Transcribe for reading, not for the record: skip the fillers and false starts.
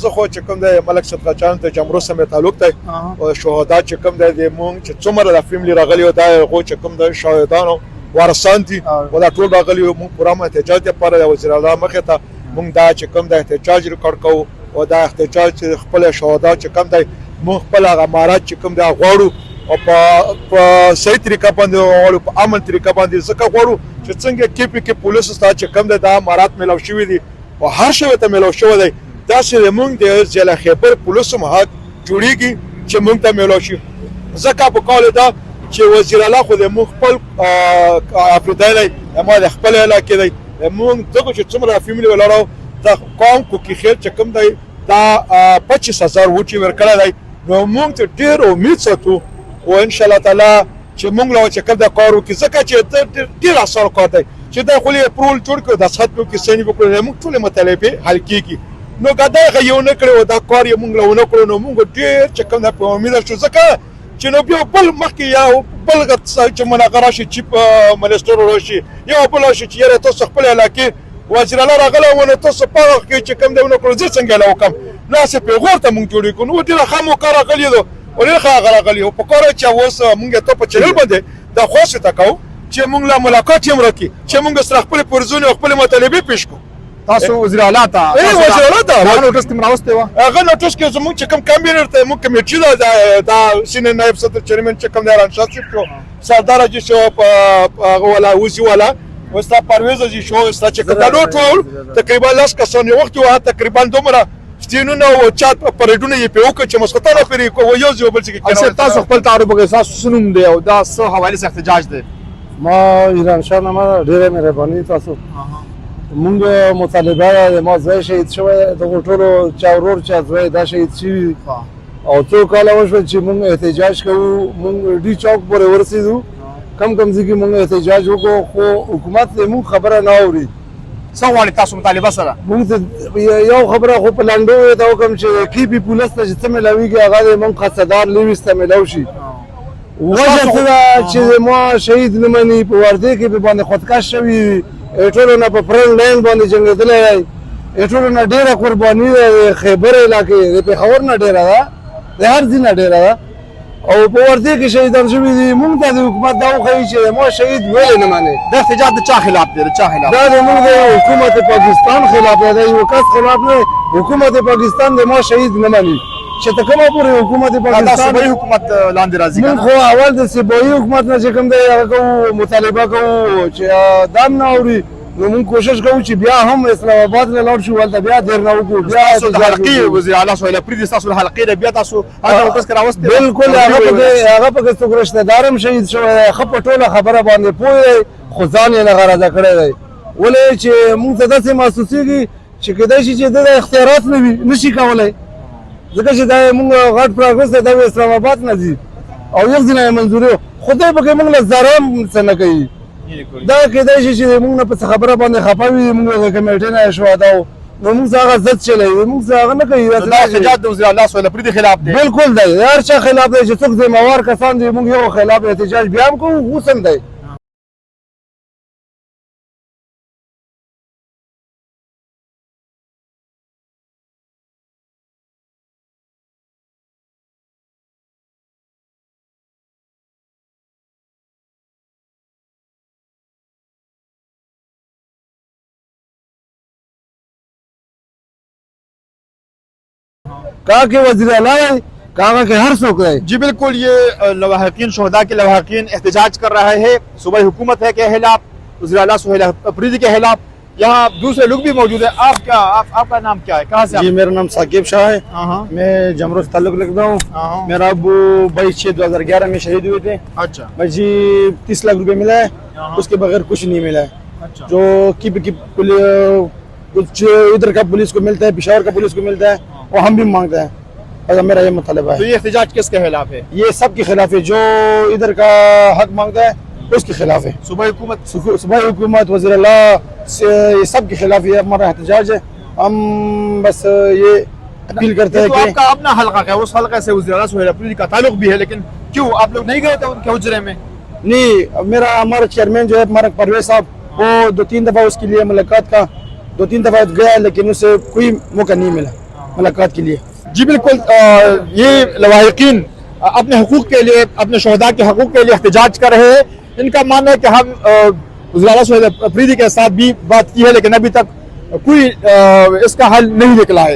زه خو چې کوم دی ملک صدقه جان ته جمرو سمې تعلق دی او شهدا چې کوم دی د مونږ چې څومره د فیملی راغلی او دا هغو چې کوم دی شهیدانو وارثان دي او دا ټول راغلي مونږ پوره احتجاج لپاره د وزیر اعلی مخې ته مونږ دا چې کوم دی احتجاج ریکارډ کوو او دا احتجاج چې خپل شهدا چې کوم دی مونږ خپل هغه امارات چې کوم دی غواړو او په صحیح طریقه باندې غواړو په امن طریقه باندې ځکه غواړو چې څنګه کې پولیسو ته چې کوم دی دا امارات میلاو شوي دي او هر شی ته میلاو شوی دی داسې زموږ د ضلع خیبر پولیسو محاط جوړیږي چې موږ ته میلاو شي ځکه په قول دا چې وزیر اعلی خو د موږ خپل افریدی دی ما د خپل علاقې دی موږ دغه چې څومره فیملي ولرو د قوم کوکي خیل چې کوم دی دا 25,000 وټي ورکړی دی نو موږ ته ډېر امید ساتو او انشاءالله تعالی چې موږ له چې کوم د کار وکړي ځکه چې ډېر اسانه کار دی چې دا خو یې پرول جوړ کړو د سات په کې سنې وکړو موږ ټولې مطالبې حل کېږي نو که دا یو نه کړی او دا کار یې موږ له ونه کړو نو موږ ډېر چې کوم دی په امیده شو ځکه چې نو بیا بل مخکې یا بل چې مناقره شي چیف منسټر راشي یا بل راشي چې یاره تاسو خپل علاقې وزیر اعلی راغلی و نو تاسو په هغه کې چې کوم دی ونه کړو زه څنګه له وکړم نو هسې پېغور ته موږ جوړې کړو نو ډېره ښه موقع راغلې ده او ډېر ښه هغه راغلي او په کار چې اوس موږ ته په چینل باندې دا خوښ ته کوو چې موږ له ملاقات یې وکړي چې موږ سره خپل پرزونه او خپل مطالبې پیش کړو تاسو وزیر اعلی ته وزیر اعلی ته هغه نوټس کې راوستې وه هغه نوټس کې زموږ چې کوم کامبینر ته موږ کمیټې دا سینیئر نایب صدر چیرمن چې کوم دی رانشاد شو سردار حاجي شو هغه والا وزي والا وستا پرویز حاجي شو وستا چې کوم دا ټول تقریبا 10 کسان یو وخت وه تقریبا دومره ستینونه او چات پریډونه یې په وکړه چې مسقطانو پرې و یو بل څه کې تاسو خپل تعارف وکړئ تاسو څه نوم دی او دا څه حوالې سره احتجاج دی ما ایران شاه نامه ډېره مهرباني تاسو مونږ مطالبه د ما زوی شهید شوی دغه ټولو چا ورور چا زوی دا شهید شوي او څو کاله وشول چې مونږ احتجاج کوو مونږ ډي چوک پورې ورسېدو کم ځای کې مونږ احتجاج وکړو خو حکومت زموږ خبره نه اوري څه غواړئ تاسو مطالبه سره مونږ ته یو خبره خو په لنډو ورته وکړم چې کې پي پولیس ته چې څه میلاویږي هغه د مونږ قصدار لیویس ته میلاو شي وجه څه ده چې ما شهید نه مني په وردۍ کې باندې خودکش شوي ټولو نه په فرنټ لاین باندې جنګېدلی دی ټولو نه ډېره قرباني ده د خیبر علاقې د پېښور نه ډېره ده د هر ځای نه ډېره ده او په وردۍ کې شهیدان شوي دي مونږ ته د حکومت دا وښیي چې ما شهید ولې نه منې دا احتجاج د چا خلاف دی د چا خلاف دا زموږ د حکومت پاکستان خلاف دی د یو کس خلاف نه حکومت پاکستان د ما شهید نه مني چې ته کومه پورې حکومت پاکستان صوبایي حکومت لاندې راځي موږ خو اول د صوبایي حکومت نه چې کوم دی هغه کوو مطالبه کوو چې دا هم نه اوري نو موږ کوشش کوو چې بیا هم اسلام آباد نه لاړ شو هلته بیا دیر نه وکړو بیا تاسو د حلقې وزیر اعلی سهیل افریدي ستاسو د حلقې نه بیا تاسو هلته نوټس کې راوستې بلکل هغه پکې څوک رشته دار هم شهید شوی دی ښه په ټوله خبره باندې پوه دی خو ځان یې نه غرضه کړی دی ولې چې موږ ته داسې محسوسېږي چې کیدای شي چې د اختیارات نه وي نه شي کولی ځکه چې دا موږ غټ پروګرس دی دا اسلام آباد نه ځي او یو ځینې منظوري خدای پکې موږ له ذره هم څه نه کوي دا کیدای شي چې موږ نه په خبره باندې خفه وي موږ د کمیټې نه شهدا نو موږ هغه ضد چلوي موږ هغه نه کوي دا احتجاج د وزیر اعلی سهیل افریدي خلاف دی بلکل دی هر چا خلاف دی چې څوک ذمہوار کسان دي موږ یو خلاف احتجاج بیا هم کوو اوس هم دی کہا کہ وزیر اعلیٰ کہا کہ ہر سوک ہے جی بالکل یہ لواحقین شہداء کے لواحقین احتجاج کر رہے ہیں صوبائی حکومت ہے کے خلاف وزیر اعلیٰ سہیل افریدی کے خلاف یہاں دوسرے لوگ بھی موجود ہیں آپ کا نام کیا ہے کہاں سے جی میرا نام ثاقب شاہ ہے میں جمرو سے تعلق رکھتا ہوں میرا ابو 22/6/2011 میں شہید ہوئے تھے اچھا مجھے 30 لاکھ روپے ملا ہے اس کے بغیر کچھ نہیں ملا ہے جو کچھ ادھر کا پولیس کو ملتا ہے پشاور کا پولیس کو ملتا ہے وہ ہم بھی مانگتے ہیں اور میرا یہ مطالبہ تو ہے یہ احتجاج کس کے خلاف ہے یہ سب کے خلاف ہے جو ادھر کا حق مانگتا ہے اس کے خلاف ہے. صوبائی حکومت صوبائی حکومت وزیر اللہ یہ سب کے خلاف یہ ہمارا احتجاج ہے. ہم بس یہ اپیل کرتے ہیں تو کہ آپ کا اپنا حلقہ ہے, اس حلقے سے وزیر اعلیٰ سہیل افریدی کا تعلق بھی ہے, لیکن کیوں آپ لوگ نہیں گئے تھے ان کے حجرے میں؟ نہیں, ہمارا چیئرمین جو ہے ہمارا پرویز صاحب وہ 2-3 دفعہ اس کے لیے ملاقات کا 2-3 دفعہ گیا, لیکن اسے کوئی موقع نہیں ملا ملاقات کے لیے. جی بالکل, یہ لواحقین اپنے حقوق کے لیے, اپنے شہداء کے حقوق کے لیے احتجاج کر رہے ہیں. ان کا ماننا ہے کہ ہم وزیر اعلیٰ سہیل افریدی کے ساتھ بھی بات کی ہے, لیکن ابھی تک کوئی اس کا حل نہیں نکلا ہے.